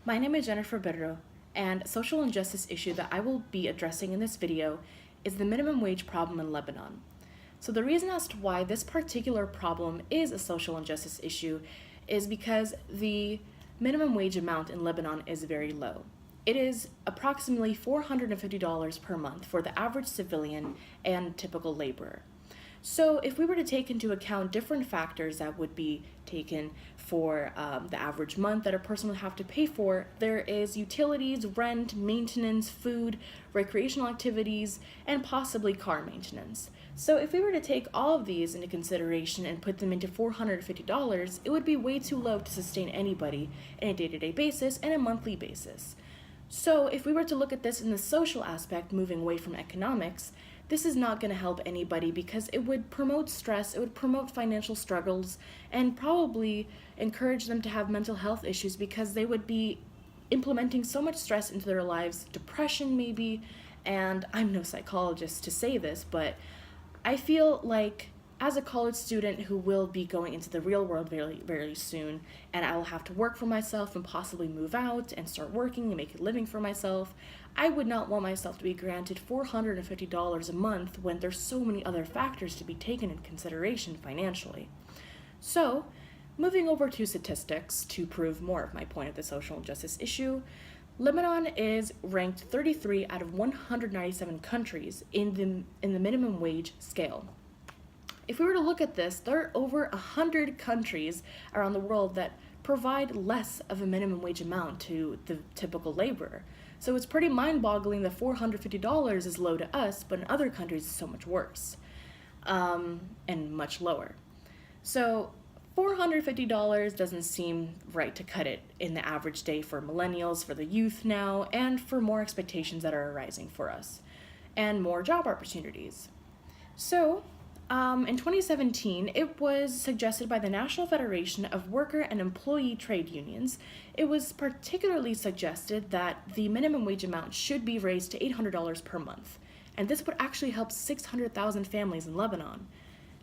My name is Jennifer Berro, and a social injustice issue that I will be addressing in this video is the minimum wage problem in Lebanon. So the reason as to why this particular problem is a social injustice issue is because the minimum wage amount in Lebanon is very low. It is approximately $450 per month for the average civilian and typical laborer. So if we were to take into account different factors that would be taken for the average month that a person would have to pay for, there is utilities, rent, maintenance, food, recreational activities, and possibly car maintenance. So if we were to take all of these into consideration and put them into $450, it would be way too low to sustain anybody on a day-to-day basis and a monthly basis. So if we were to look at this in the social aspect, moving away from economics, this is not going to help anybody because it would promote stress, it would promote financial struggles, and probably encourage them to have mental health issues because they would be implementing so much stress into their lives, depression maybe, and I'm no psychologist to say this, but I feel like as a college student who will be going into the real world very, very soon, and I will have to work for myself and possibly move out and start working and make a living for myself, I would not want myself to be granted $450 a month when there's so many other factors to be taken into consideration financially. So, moving over to statistics to prove more of my point of the social injustice issue, Lebanon is ranked 33 out of 197 countries in the minimum wage scale. If we were to look at this, there are over 100 countries around the world that provide less of a minimum wage amount to the typical laborer. So it's pretty mind-boggling that $450 is low to us, but in other countries it's so much worse and much lower. So $450 doesn't seem right to cut it in the average day for millennials, for the youth now, and for more expectations that are arising for us, and more job opportunities. So in 2017, it was suggested by the National Federation of Worker and Employee Trade Unions. It was particularly suggested that the minimum wage amount should be raised to $800 per month, and this would actually help 600,000 families in Lebanon.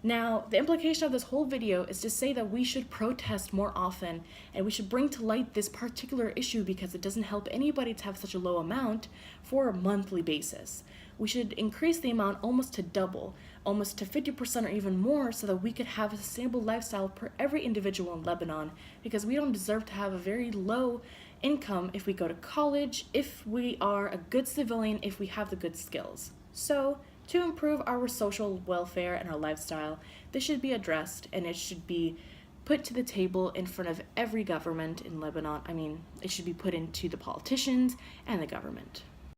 Now, the implication of this whole video is to say that we should protest more often and we should bring to light this particular issue because it doesn't help anybody to have such a low amount for a monthly basis. We should increase the amount almost to double, almost to 50% or even more, so that we could have a sustainable lifestyle for every individual in Lebanon, because we don't deserve to have a very low income if we go to college, if we are a good civilian, if we have the good skills. So, to improve our social welfare and our lifestyle, this should be addressed and it should be put to the table in front of every government in Lebanon. It should be put into the politicians and the government.